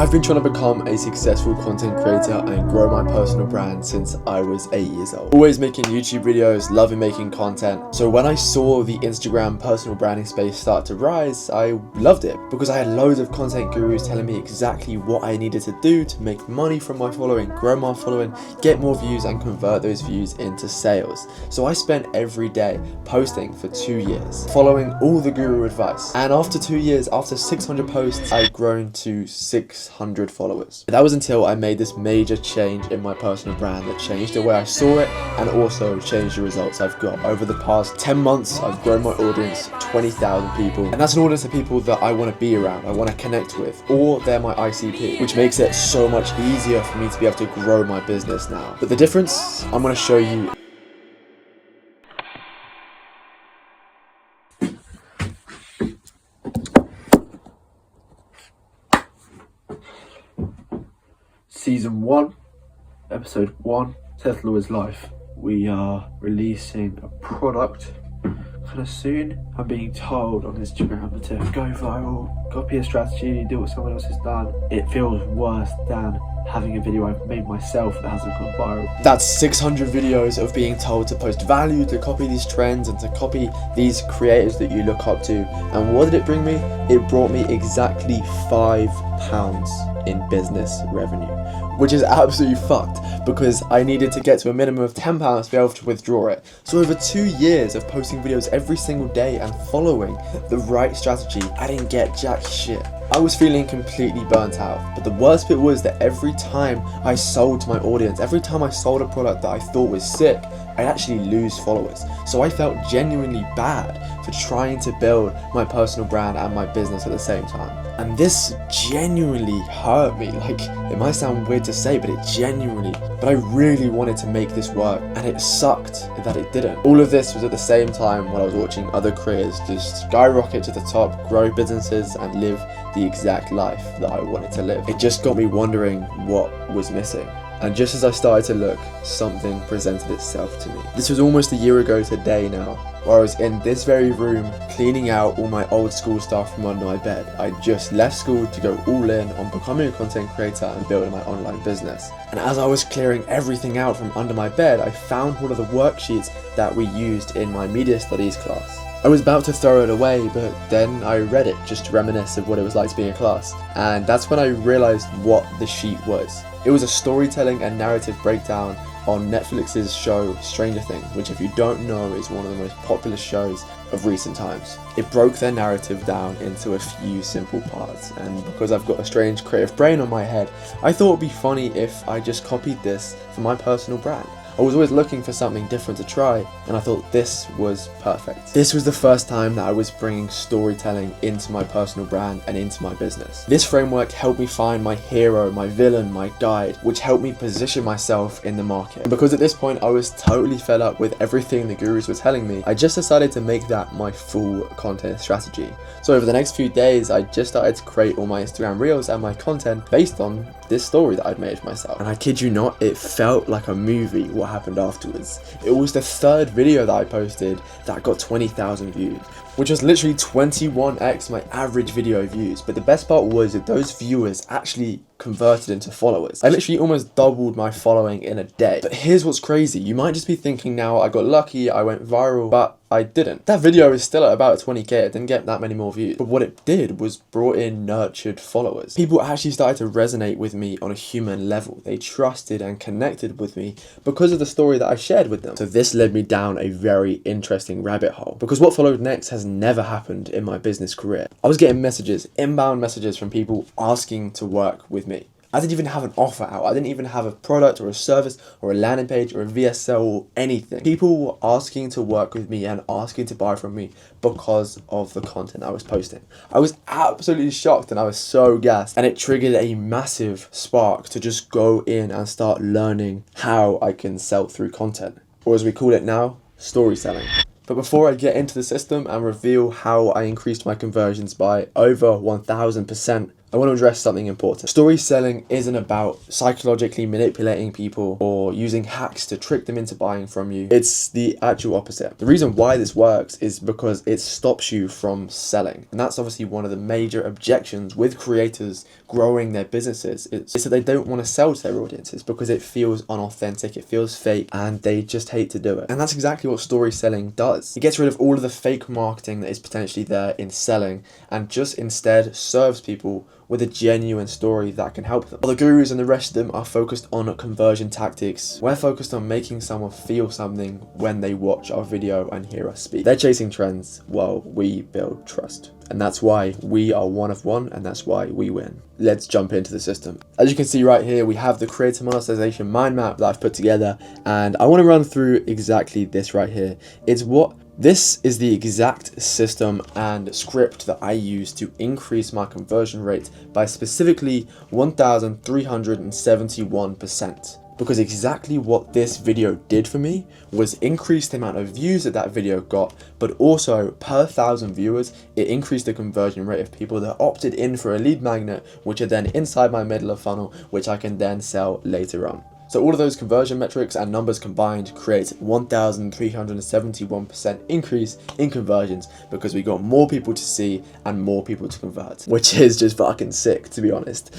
I've been trying to become a successful content creator and grow my personal brand since I was 8 years old. Always making YouTube videos, loving making content. So when I saw the Instagram personal branding space start to rise, I loved it because I had loads of content gurus telling me exactly what I needed to do to make money from my following, grow my following, get more views and convert those views into sales. So I spent every day posting for 2 years, following all the guru advice. And after 2 years, after 600 posts, I'd grown to 600 followers. That was until I made this major change in my personal brand that changed the way I saw it and also changed the results I've got. Over the past 10 months, I've grown my audience to 20,000 people. And that's an audience of people that I want to be around, I want to connect with, or they're my ICP, which makes it so much easier for me to be able to grow my business now. But the difference, I'm going to show you. Season 1, episode 1, Seth, Lloyd's life. We are releasing a product kind of soon. I'm being told on Instagram to go viral, copy a strategy, do what someone else has done. It feels worse than having a video I've made myself that hasn't gone viral. That's 600 videos of being told to post value, to copy these trends and to copy these creators that you look up to. And what did it bring me? It brought me exactly £5 in business revenue, which is absolutely fucked because I needed to get to a minimum of £10 to be able to withdraw it. So over 2 years of posting videos every single day and following the right strategy, I didn't get jack shit. I was feeling completely burnt out. But the worst bit was that every time I sold to my audience, every time I sold a product that I thought was sick, I'd actually lose followers. So I felt genuinely bad for trying to build my personal brand and my business at the same time. And this genuinely hurt me. Like, it might sound weird to say, but I really wanted to make this work, and it sucked that it didn't. All of this was at the same time when I was watching other creators just skyrocket to the top, grow businesses and live the exact life that I wanted to live. It just got me wondering what was missing. And just as I started to look, something presented itself to me. This was almost a year ago today now, where I was in this very room cleaning out all my old school stuff from under my bed. I just left school to go all in on becoming a content creator and building my online business. And as I was clearing everything out from under my bed, I found one of the worksheets that we used in my media studies class. I was about to throw it away, but then I read it just to reminisce of what it was like to be in class. And that's when I realized what the sheet was. It was a storytelling and narrative breakdown on Netflix's show Stranger Things, which, if you don't know, is one of the most popular shows of recent times. It broke their narrative down into a few simple parts, and because I've got a strange creative brain on my head, I thought it'd be funny if I just copied this for my personal brand. I was always looking for something different to try, and I thought this was perfect. This was the first time that I was bringing storytelling into my personal brand and into my business. This framework helped me find my hero, my villain, my guide, which helped me position myself in the market. And because at this point I was totally fed up with everything the gurus were telling me, I just decided to make that my full content strategy. So over the next few days, I just started to create all my Instagram reels and my content based on this story that I'd made for myself. And I kid you not, it felt like a movie what happened afterwards. It was the third video that I posted that got 20,000 views, which was literally 21x my average video views. But the best part was that those viewers actually converted into followers. I literally almost doubled my following in a day. But here's what's crazy. You might just be thinking now, I got lucky, I went viral, but I didn't. That video is still at about 20k, it didn't get that many more views. But what it did was brought in nurtured followers. People actually started to resonate with me on a human level. They trusted and connected with me because of the story that I shared with them. So this led me down a very interesting rabbit hole, because what followed next has never happened in my business career. I was getting messages, inbound messages from people asking to work with me. I didn't even have an offer out. I didn't even have a product or a service or a landing page or a VSL or anything. People were asking to work with me and asking to buy from me because of the content I was posting. I was absolutely shocked and I was so gassed, and it triggered a massive spark to just go in and start learning how I can sell through content, or as we call it now, storytelling. But before I get into the system and reveal how I increased my conversions by over 1000% I want to address something important. Story selling isn't about psychologically manipulating people or using hacks to trick them into buying from you. It's the actual opposite. The reason why this works is because it stops you from selling. And that's obviously one of the major objections with creators growing their businesses. It's that they don't want to sell to their audiences because it feels unauthentic, it feels fake, and they just hate to do it. And that's exactly what story selling does. It gets rid of all of the fake marketing that is potentially there in selling and just instead serves people with a genuine story that can help them. While the gurus and the rest of them are focused on conversion tactics, we're focused on making someone feel something when they watch our video and hear us speak. They're chasing trends while we build trust. And that's why we are one of one, and that's why we win. Let's jump into the system. As you can see right here, we have the creator monetization mind map that I've put together, and I want to run through exactly this right here. This is the exact system and script that I use to increase my conversion rate by specifically 1,371%. Because exactly what this video did for me was increase the amount of views that video got, but also per 1,000 viewers, it increased the conversion rate of people that opted in for a lead magnet, which are then inside my middle of funnel, which I can then sell later on. So all of those conversion metrics and numbers combined create 1,371% increase in conversions because we got more people to see and more people to convert, which is just fucking sick, to be honest.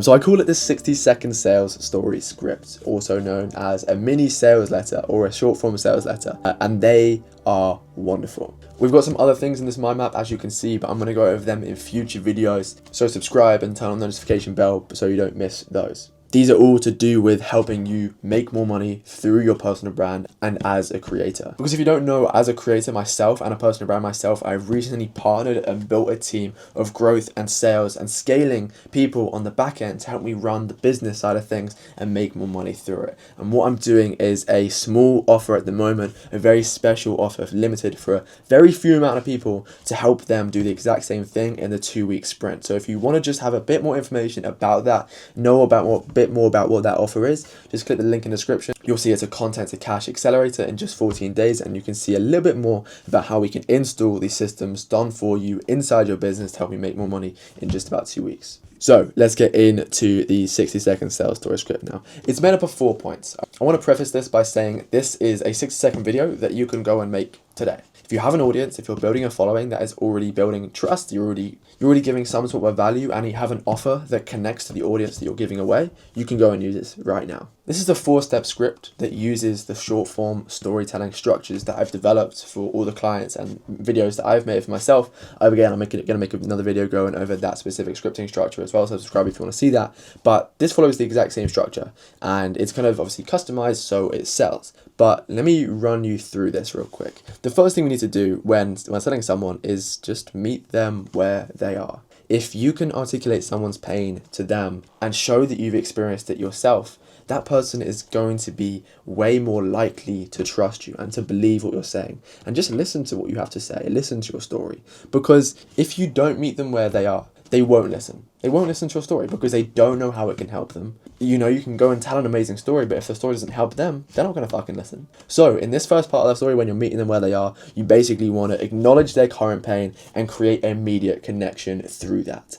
So I call it the 60-second sales story script, also known as a mini sales letter or a short form sales letter, and they are wonderful. We've got some other things in this mind map, as you can see, but I'm going to go over them in future videos. So subscribe and turn on the notification bell so you don't miss those. These are all to do with helping you make more money through your personal brand and as a creator. Because if you don't know, as a creator myself and a personal brand myself, I've recently partnered and built a team of growth and sales and scaling people on the back end to help me run the business side of things and make more money through it. And what I'm doing is a small offer at the moment, a very special offer, limited for a very few amount of people to help them do the exact same thing in the 2-week sprint. So if you want to just have a bit more information about that, know about bit more about what that offer is, just click the link in the description. You'll see it's a content to cash accelerator in just 14 days, and you can see a little bit more about how we can install these systems done for you inside your business to help you make more money in just about 2 weeks. So let's get into the 60-second sales story script now. It's made up of 4 points. I want to preface this by saying this is a 60-second video that you can go and make today. If you have an audience, if you're building a following that is already building trust, you're already giving some sort of value, and you have an offer that connects to the audience that you're giving away, you can go and use this right now. This is the 4-step script that uses the short form storytelling structures that I've developed for all the clients and videos that I've made for myself. Again, I'm going to make another video going over that specific scripting structure as well, so subscribe if you want to see that. But this follows the exact same structure, and it's kind of obviously customized so it sells. But let me run you through this real quick. The first thing we need to do when selling someone is just meet them where they are. If you can articulate someone's pain to them and show that you've experienced it yourself, that person is going to be way more likely to trust you and to believe what you're saying. And just listen to what you have to say, listen to your story. Because if you don't meet them where they are, they won't listen. They won't listen to your story because they don't know how it can help them. You know, you can go and tell an amazing story, but if the story doesn't help them, they're not going to fucking listen. So in this first part of the story, when you're meeting them where they are, you basically want to acknowledge their current pain and create an immediate connection through that.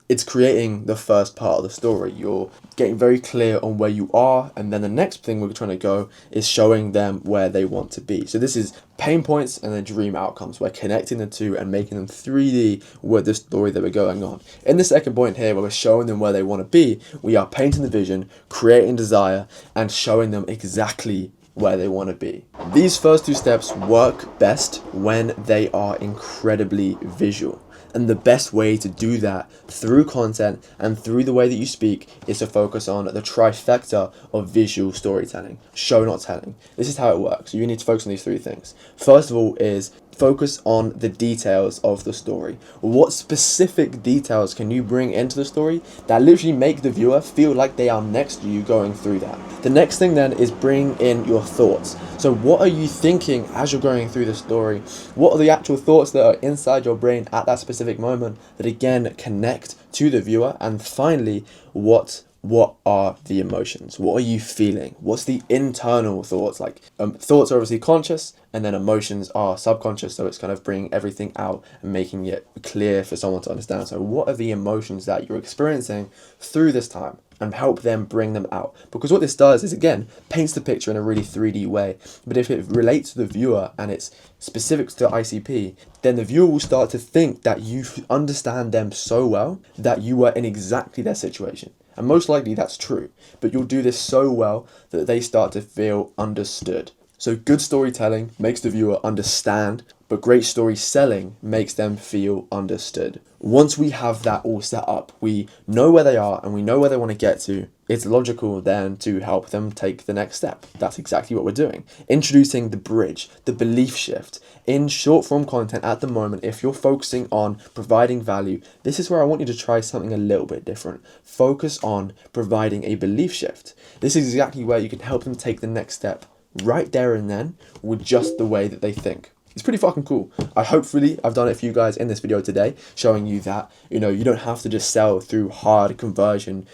It's creating the first part of the story. You're getting very clear on where you are, and then the next thing we're trying to go is showing them where they want to be. So this is pain points and then dream outcomes. We're connecting the two and making them 3D with the story that we're going on. In the second point here, where we're showing them where they want to be, we are painting the vision, creating desire, and showing them exactly where they want to be. These first 2 steps work best when they are incredibly visual. And the best way to do that through content and through the way that you speak is to focus on the trifecta of visual storytelling. Show, not telling. This is how it works. You need to focus on these 3 things. First of all is focus on the details of the story. What specific details can you bring into the story that literally make the viewer feel like they are next to you going through that? The next thing then is bring in your thoughts. So what are you thinking as you're going through the story? What are the actual thoughts that are inside your brain at that specific moment that again connect to the viewer? And finally, what what are the emotions? What are you feeling? What's the internal thoughts? Like thoughts are obviously conscious, and then emotions are subconscious. So it's kind of bringing everything out and making it clear for someone to understand. So what are the emotions that you're experiencing through this time? And help them bring them out. Because what this does is, again, paints the picture in a really 3D way. But if it relates to the viewer and it's specific to the ICP, then the viewer will start to think that you understand them so well that you are in exactly their situation. And most likely that's true. But you'll do this so well that they start to feel understood. So good storytelling makes the viewer understand, but great story selling makes them feel understood. Once we have that all set up, we know where they are and we know where they want to get to, it's logical then to help them take the next step. That's exactly what we're doing. Introducing the bridge, the belief shift. In short form content at the moment, if you're focusing on providing value, this is where I want you to try something a little bit different. Focus on providing a belief shift. This is exactly where you can help them take the next step right there and then with just the way that they think. It's pretty fucking cool. Hopefully I've done it for you guys in this video today, showing you that, you don't have to just sell through hard conversion,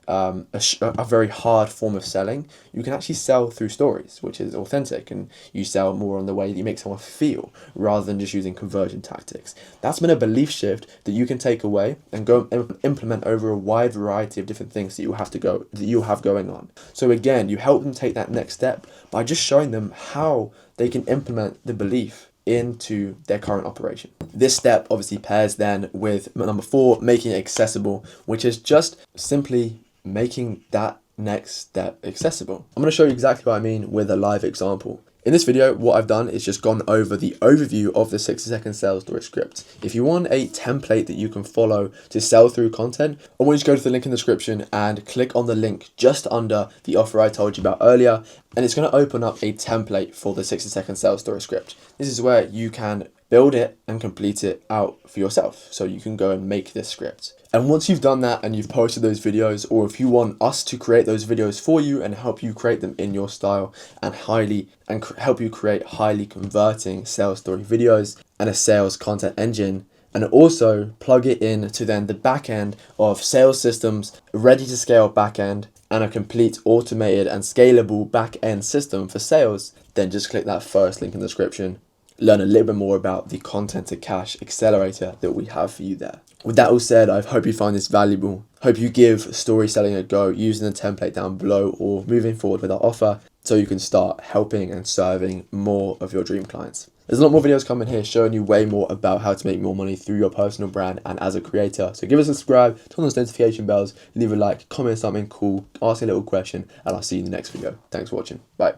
a very hard form of selling. You can actually sell through stories, which is authentic, and you sell more on the way that you make someone feel rather than just using conversion tactics. That's been a belief shift that you can take away and go implement over a wide variety of different things that you'll have going on. So again, you help them take that next step by just showing them how they can implement the belief into their current operation. This step obviously pairs then with number 4, making it accessible, which is just simply making that next step accessible. I'm going to show you exactly what I mean with a live example. In this video, what I've done is just gone over the overview of the 60-second sales story script. If you want a template that you can follow to sell through content, I want you to go to the link in the description and click on the link just under the offer I told you about earlier, and it's going to open up a template for the 60-second sales story script. This is where you can build it and complete it out for yourself. So you can go and make this script. And once you've done that and you've posted those videos, or if you want us to create those videos for you and help you create them in your style and help you create highly converting sales story videos and a sales content engine, and also plug it in to then the back end of sales systems, ready to scale back end, and a complete automated and scalable back end system for sales, then just click that first link in the description. Learn a little bit more about the content to cash accelerator that we have for you there. With that all said, I hope you find this valuable. Hope you give story selling a go using the template down below or moving forward with our offer so you can start helping and serving more of your dream clients. There's a lot more videos coming here showing you way more about how to make more money through your personal brand and as a creator. So give us a subscribe, turn on those notification bells, leave a like, comment something cool, ask a little question, and I'll see you in the next video. Thanks for watching. Bye.